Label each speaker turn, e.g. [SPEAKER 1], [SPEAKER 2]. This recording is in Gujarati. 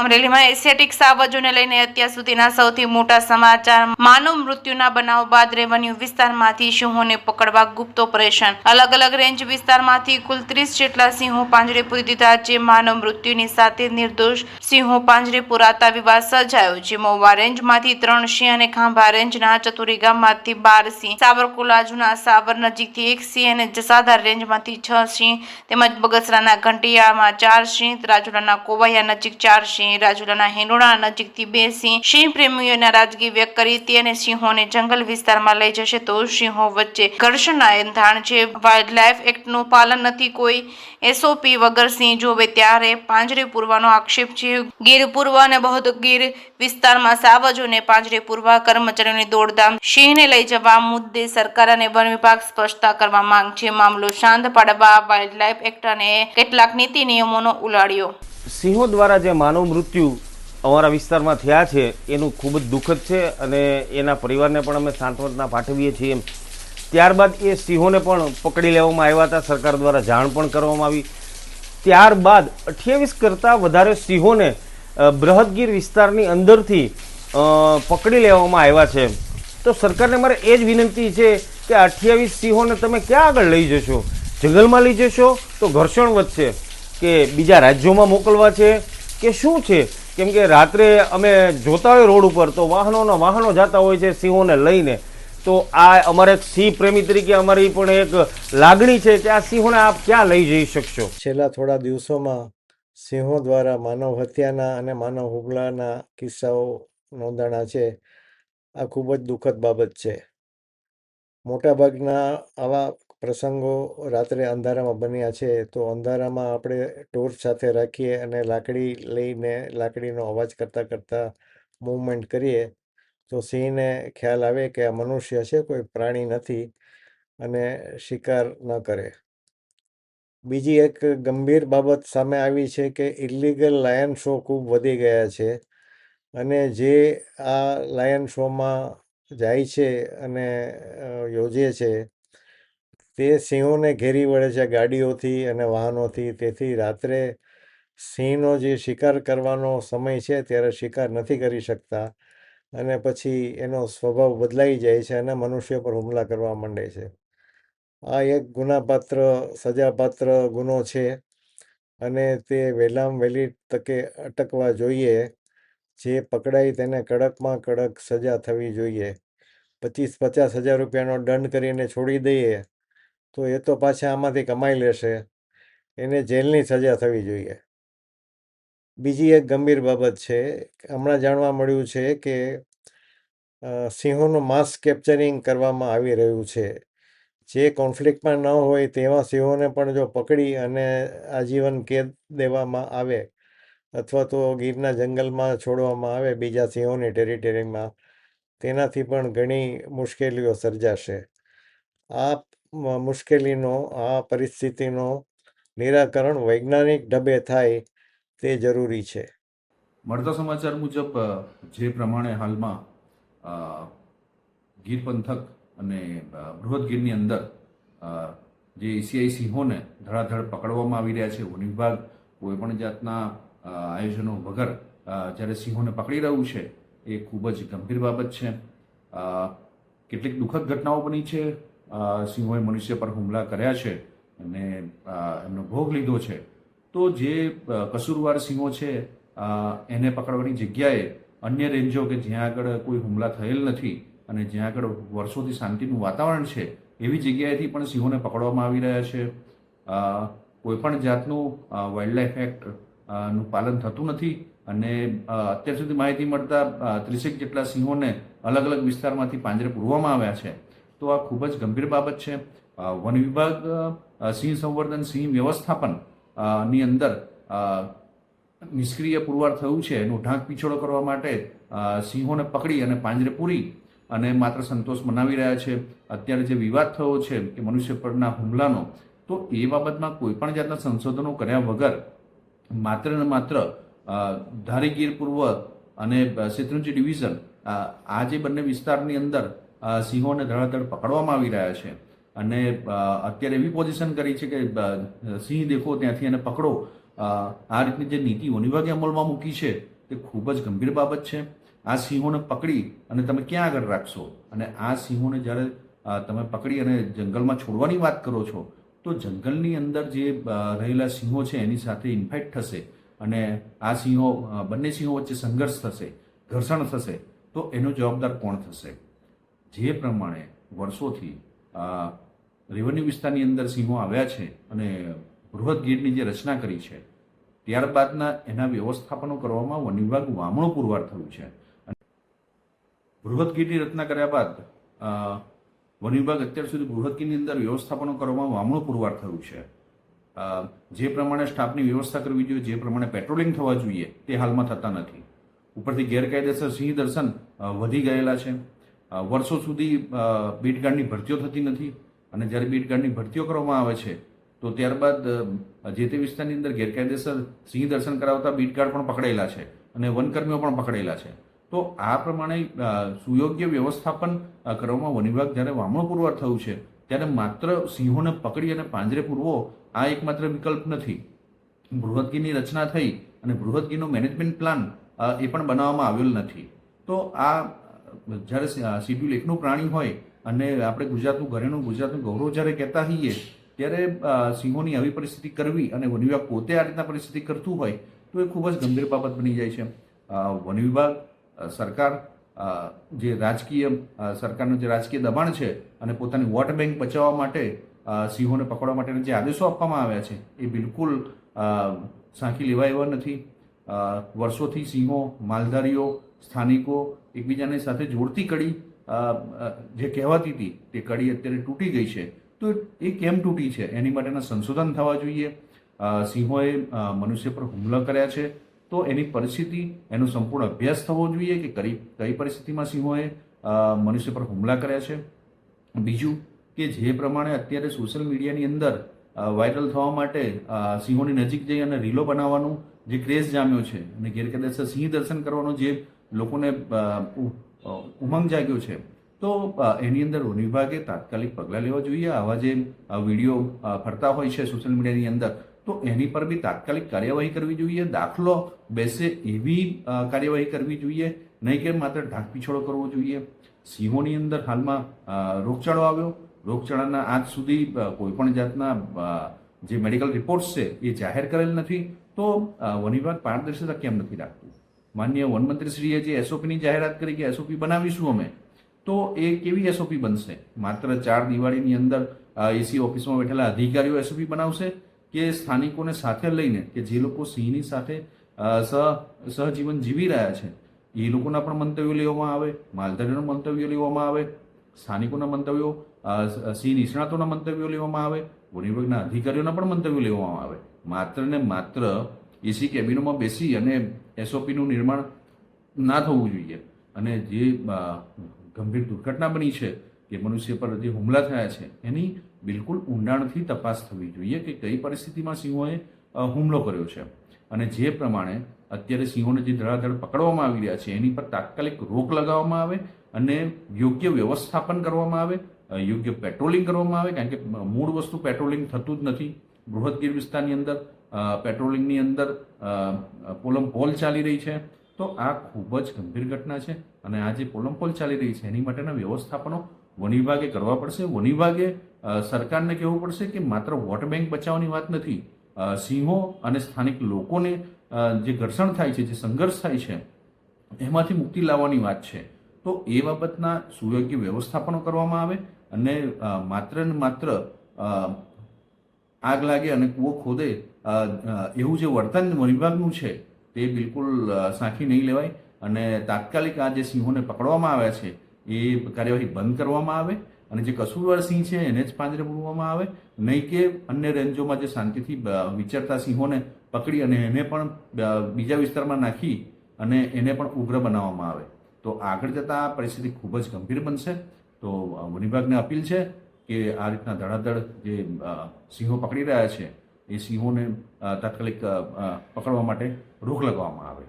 [SPEAKER 1] અમરેલીમાં એશિયાટિક સાવજોને લઈને અત્યાર સુધીના સૌથી મોટા સમાચાર. માનવ મૃત્યુના બનાવ બાદ રેવન્યુ વિસ્તારમાંથી સિંહોને પકડવા ગુપ્ત ઓપરેશન. અલગ અલગ રેન્જ વિસ્તારમાંથી કુલ 30 જેટલા સિંહો પાંજરે પૂરી દીધા છે. માનવ મૃત્યુની સાથે નિર્દોષ સિંહો પાંજરે પુરાતા વિવાદ સર્જાયો છે. મહુવા રેન્જમાંથી 3 સિંહ અને ખાંભા રેન્જના ચતુરી ગામમાંથી 12 સિંહ, સાવરકુલા જૂના સાવર નજીકથી 1 સિંહ અને જસાધાર રેન્જમાંથી 6 સિંહ તેમજ બગસરાના ઘંટિયામાં 4 સિંહ, રાજુલાના કોવૈયા નજીક 4 સિંહ, રાજુલાના હિંડોળા નજીકથી 2 સિંહ. સિંહ પ્રેમીઓએ નારાજગી વ્યક્ત કરી હતી અને સિંહોને જંગલ વિસ્તારમાં લઈ જશે તો સિંહો વચ્ચે ઘર્ષણના એંધાણ છે. વાઇલ્ડલાઇફ એક્ટનું પાલન નથી, કોઈ એસઓપી વગર સિંહ જોવે ત્યારે પાંજરે પૂરવાનો આક્ષેપ છે. ગીર પૂર્વ અને બહુદ ગીર વિસ્તારમાં સાવજોને પાંજરે પૂરવા કર્મચારીઓની દોડધામ. સિંહને લઈ જવા મુદ્દે સરકાર અને વન વિભાગ સ્પષ્ટતા કરવા માંગ છે. મામલો શાંત પાડવા વાઇલ્ડલાઇફ એક્ટ અને કેટલાક નીતિ નિયમોનો ઉલાળ્યો.
[SPEAKER 2] સિંહો દ્વારા જે માનવ મૃત્યુ અમારા વિસ્તારમાં થયા છે એનું ખૂબ જ દુઃખદ છે અને એના પરિવારને પણ અમે સાંત્વના પાઠવીએ છીએ. ત્યારબાદ એ સિંહોને પણ પકડી લેવામાં આવ્યા હતા, સરકાર દ્વારા જાણ પણ કરવામાં આવી. ત્યારબાદ 28 કરતાં વધારે સિંહોને બૃહદગીર વિસ્તારની અંદરથી પકડી લેવામાં આવ્યા છે. તો સરકારને મારે એ જ વિનંતી છે કે 28 સિંહોને તમે ક્યાં આગળ લઈ જશો? જંગલમાં લઈ જશો તો ઘર્ષણ વધશે કે બીજા રાજ્યોમાં મોકલવા છે કે શું છે? કેમ કે રાત્રે અમે જોતા હોય રોડ ઉપર તો વાહનો જતા હોય છે સિંહોને લઈને. તો આ અમારે એક સિંહ પ્રેમી તરીકે અમારી પણ એક લાગણી છે કે આ સિંહોને આપ ક્યાં લઈ જઈ શકશો?
[SPEAKER 3] છેલ્લા થોડા દિવસોમાં સિંહો દ્વારા માનવ હત્યાના અને માનવ હુમલાના કિસ્સાઓ નોંધાણા છે. આ ખૂબ જ દુઃખદ બાબત છે. મોટાભાગના આવા પ્રસંગો રાત્રે અંધારામાં બન્યા છે. તો અંધારામાં આપણે ટોર્ચ સાથે રાખીએ અને લાકડી લઈને લાકડીનો અવાજ કરતાં મૂવમેન્ટ કરીએ તો સિંહને ખ્યાલ આવે કે આ મનુષ્ય છે, કોઈ પ્રાણી નથી, અને શિકાર ન કરે. બીજી એક ગંભીર બાબત સામે આવી છે કે ઇલીગલ લાયન શો ખૂબ વધી ગયા છે અને જે આ લાયન શોમાં જાય છે અને યોજે છે તે સિંહોને ઘેરી વળે છે ગાડીઓથી અને વાહનોથી. તેથી રાત્રે સિંહનો જે શિકાર કરવાનો સમય છે ત્યારે શિકાર નથી કરી શકતા અને પછી એનો સ્વભાવ બદલાઈ જાય છે અને મનુષ્ય પર હુમલા કરવા માંડે છે. આ એક ગુનાપાત્ર, સજાપાત્ર ગુનો છે અને તે વહેલામાં વહેલી તકે અટકવા જોઈએ. જે પકડાય તેને કડકમાં કડક સજા થવી જોઈએ. 25-50 હજાર રૂપિયાનો દંડ કરીને છોડી દઈએ તો એ તો પાછા આમાંથી કમાઈ લેશે. એને જેલની સજા થવી જોઈએ. બીજી એક ગંભીર બાબત છે, હમણાં જાણવા મળ્યું છે કે સિંહોનું માસ કેપ્ચરિંગ કરવામાં આવી રહ્યું છે. જે કોન્ફ્લિક્ટમાં ન હોય તેવા સિંહોને પણ જો પકડી અને આજીવન કેદ દેવામાં આવે અથવા તો ગીરના જંગલમાં છોડવામાં આવે બીજા સિંહોની ટેરિટરીમાં, તેનાથી પણ ઘણી મુશ્કેલીઓ સર્જાશે. આ મુશ્કેલીનો, આ પરિસ્થિતિનો નિરાકરણ વૈજ્ઞાનિક ઢબે થાય તે જરૂરી છે.
[SPEAKER 4] મળતા સમાચાર મુજબ જે પ્રમાણે હાલમાં ગીર પંથક અને બૃહદ ગીરની અંદર જે એશિયાઈ સિંહોને ધડાધડ પકડવામાં આવી રહ્યા છે. વન વિભાગ કોઈપણ જાતના આયોજનો વગર જ્યારે સિંહોને પકડી રહ્યું છે એ ખૂબ જ ગંભીર બાબત છે. કેટલીક દુઃખદ ઘટનાઓ બની છે. સિંહોએ મનુષ્ય પર હુમલા કર્યા છે અને એમનો ભોગ લીધો છે. તો જે કસૂરવાર સિંહો છે એને પકડવાની જગ્યાએ અન્ય રેન્જો કે જ્યાં આગળ કોઈ હુમલા થયેલ નથી અને જ્યાં આગળ વર્ષોથી શાંતિનું વાતાવરણ છે એવી જગ્યાએથી પણ સિંહોને પકડવામાં આવી રહ્યા છે. કોઈપણ જાતનું વાઇલ્ડલાઇફ એક્ટનું પાલન થતું નથી અને અત્યાર સુધી માહિતી મળતા 30 જેટલા સિંહોને અલગ અલગ વિસ્તારમાંથી પાંજરે પૂરવામાં આવ્યા છે. તો આ ખૂબ જ ગંભીર બાબત છે. વન વિભાગ સિંહ સંવર્ધન, સિંહ વ્યવસ્થાપન ની અંદર નિષ્ક્રિય પુરવાર થયું છે. એનો ઢાંક પીછોડો કરવા માટે સિંહોને પકડી અને પાંજરે પૂરી અને માત્ર સંતોષ મનાવી રહ્યા છે. અત્યારે જે વિવાદ થયો છે કે મનુષ્ય પરના હુમલાનો, તો એ બાબતમાં કોઈપણ જાતના સંશોધનો કર્યા વગર માત્ર ને માત્ર ધારી ગીર પૂર્વ અને શેત્રુંજી ડિવિઝન આ જે બંને વિસ્તારની અંદર સિંહોને ધડાધડ પકડવામાં આવી રહ્યા છે અને અત્યારે એવી પોઝિશન કરી છે કે સિંહ દેખો ત્યાંથી એને પકડો આ રીતની જે નીતિ વન વિભાગે અમલમાં મૂકી છે તે ખૂબ જ ગંભીર બાબત છે. આ સિંહોને પકડી અને તમે ક્યાં આગળ રાખશો? અને આ સિંહોને જ્યારે તમે પકડી અને જંગલમાં છોડવાની વાત કરો છો તો જંગલની અંદર જે રહેલા સિંહો છે એની સાથે ઇન્ફાઇટ થશે અને આ સિંહો બંને સિંહો વચ્ચે સંઘર્ષ થશે, ઘર્ષણ થશે, તો એનો જવાબદાર કોણ થશે? જે પ્રમાણે વર્ષોથી રેવન્યુ વિસ્તારની અંદર સિંહો આવ્યા છે અને બૃહદ ગીરની જે રચના કરી છે ત્યારબાદના એના વ્યવસ્થાપનો કરવામાં વન વિભાગ વામણું પુરવાર થયું છે. બૃહદ ગીરની રચના કર્યા બાદ વન વિભાગ અત્યાર સુધી બૃહદ ગીરની અંદર વ્યવસ્થાપનો કરવામાં વામણું પુરવાર થયું છે. જે પ્રમાણે સ્ટાફની વ્યવસ્થા કરવી જોઈએ, જે પ્રમાણે પેટ્રોલિંગ થવા જોઈએ તે હાલમાં થતા નથી. ઉપરથી ગેરકાયદેસર સિંહ દર્શન વધી ગયેલા છે. વર્ષો સુધી બીટગાર્ડની ભરતીઓ થતી નથી અને જ્યારે બીટગાર્ડની ભરતીઓ કરવામાં આવે છે તો ત્યારબાદ જે તે વિસ્તારની અંદર ગેરકાયદેસર સિંહ દર્શન કરાવતા બીટગાર્ડ પણ પકડેલા છે અને વનકર્મીઓ પણ પકડેલા છે. તો આ પ્રમાણે સુયોગ્ય વ્યવસ્થાપન કરવામાં વન વિભાગ જ્યારે વામણું પુરવાર થયું છે ત્યારે માત્ર સિંહોને પકડી અને પાંજરે પૂરવો આ એકમાત્ર વિકલ્પ નથી. બૃહદગીરની રચના થઈ અને બૃહદગીરનો મેનેજમેન્ટ પ્લાન એ પણ બનાવવામાં આવેલ નથી. તો આ જ્યારે શિડ્યુલ 1નું પ્રાણી હોય અને આપણે ગુજરાતનું ઘરેણું, ગુજરાતનું ગૌરવ જ્યારે કહેતા હોઈએ ત્યારે સિંહોની આવી પરિસ્થિતિ કરવી અને વન વિભાગ પોતે આ રીતના પરિસ્થિતિ કરતું હોય તો એ ખૂબ જ ગંભીર બાબત બની જાય છે. વન વિભાગ, સરકાર, જે રાજકીય સરકારનું જે રાજકીય દબાણ છે અને પોતાની વોટ બેંક બચાવવા માટે સિંહોને પકડવા માટેના જે આદેશો આપવામાં આવ્યા છે એ બિલકુલ સાંખી લેવા એવા નથી. વર્ષોથી સિંહો, માલધારીઓ, સ્થાનિકો એકબીજાની સાથે જોડતી કડી જે કહેવાતી હતી તે કડી અત્યારે તૂટી ગઈ છે. તો એ કેમ તૂટી છે એની માટેના સંશોધન થવા જોઈએ. સિંહોએ મનુષ્ય પર હુમલા કર્યા છે તો એની પરિસ્થિતિ, એનો સંપૂર્ણ અભ્યાસ થવો જોઈએ કે કઈ પરિસ્થિતિમાં સિંહોએ મનુષ્ય પર હુમલા કર્યા છે. બીજું કે જે પ્રમાણે અત્યારે સોશિયલ મીડિયાની અંદર વાયરલ થવા માટે સિંહોની નજીક જઈ અને રીલો બનાવવાનું જે ક્રેઝ જામ્યો છે અને ગેરકાયદેસર સિંહ દર્શન કરવાનો જે લોકોને ઉમંગ જાગ્યો છે તો એની અંદર વન વિભાગે તાત્કાલિક પગલાં લેવા જોઈએ. આવા જે વિડીયો ફરતા હોય છે સોશિયલ મીડિયાની અંદર તો એની પર બી તાત્કાલિક કાર્યવાહી કરવી જોઈએ. દાખલો બેસે એવી કાર્યવાહી કરવી જોઈએ, નહીં કે માત્ર ઢાંક પીછોડો કરવો જોઈએ. સિંહોની અંદર હાલમાં રોગચાળો આવ્યો. રોગચાળાના આજ સુધી કોઈ પણ જાતના જે મેડિકલ રિપોર્ટ્સ છે એ જાહેર કરેલ નથી. તો વન વિભાગ પારદર્શિતા કેમ નથી રાખતું? માનનીય વનમંત્રીશ્રીએ જે એસઓપીની જાહેરાત કરી કે એસઓપી બનાવીશું અમે, તો એ કેવી એસઓપી બનશે? માત્ર 4 દિવાળીની અંદર એસી ઓફિસમાં બેઠેલા અધિકારીઓ એસઓપી બનાવશે કે સ્થાનિકોને સાથે લઈને કે જે લોકો સિંહની સાથે સહજીવન જીવી રહ્યા છે એ લોકોના પણ મંતવ્યો લેવામાં આવે, માલધારીઓના મંતવ્યો લેવામાં આવે, સ્થાનિકોના મંતવ્યો, સિંહ નિષ્ણાતોના મંતવ્યો લેવામાં આવે, વન વિભાગના અધિકારીઓના પણ મંતવ્યો લેવામાં આવે. માત્ર ને માત્ર એસી કેબિનોમાં બેસી અને એસઓપીનું નિર્માણ ના થવું જોઈએ. અને જે ગંભીર દુર્ઘટના બની છે કે મનુષ્ય પર જે હુમલા થયા છે એની બિલકુલ ઊંડાણથી તપાસ થવી જોઈએ કે કઈ પરિસ્થિતિમાં સિંહોએ હુમલો કર્યો છે. અને જે પ્રમાણે અત્યારે સિંહોને જે ધડાધડ પકડવામાં આવી રહ્યા છે એની પર તાત્કાલિક રોક લગાવવામાં આવે અને યોગ્ય વ્યવસ્થાપન કરવામાં આવે, યોગ્ય પેટ્રોલિંગ કરવામાં આવે. કારણ કે મૂળ વસ્તુ પેટ્રોલિંગ થતું જ નથી. બૃહદ ગીર વિસ્તારની અંદર પેટ્રોલિંગની અંદર પોલમપોલ ચાલી રહી છે. તો આ ખૂબ જ ગંભીર ઘટના છે અને આ જે પોલમપોલ ચાલી રહી છે એની માટેના વ્યવસ્થાપનો વન વિભાગે કરવા પડશે. વન વિભાગે સરકારને કહેવું પડશે કે માત્ર વોટ બેંક બચાવવાની વાત નથી, સિંહો અને સ્થાનિક લોકોને જે ઘર્ષણ થાય છે, જે સંઘર્ષ થાય છે એમાંથી મુક્તિ લાવવાની વાત છે. તો એ બાબતના સુયોગ્ય વ્યવસ્થાપનો કરવામાં આવે અને માત્ર ને માત્ર આગ લાગે અને કૂવો ખોદે એવું જે વર્તન વન વિભાગનું છે તે બિલકુલ સાંખી નહીં લેવાય. અને તાત્કાલિક આ જે સિંહોને પકડવામાં આવ્યા છે એ કાર્યવાહી બંધ કરવામાં આવે અને જે કસૂરવાર સિંહ છે એને જ પાંજરે પૂરવામાં આવે, નહીં કે અન્ય રેન્જોમાં જે શાંતિથી વિચરતા સિંહોને પકડી અને એને પણ બીજા વિસ્તારમાં નાખી અને એને પણ ઉગ્ર બનાવવામાં આવે. તો આગળ જતાં આ પરિસ્થિતિ ખૂબ જ ગંભીર બનશે. તો વન વિભાગને અપીલ છે કે આ રીતના ધડાધડ જે સિંહો પકડી રહ્યા છે એ સિંહોને તાત્કાલિક પકડવા માટે રોક લગાવવામાં આવે.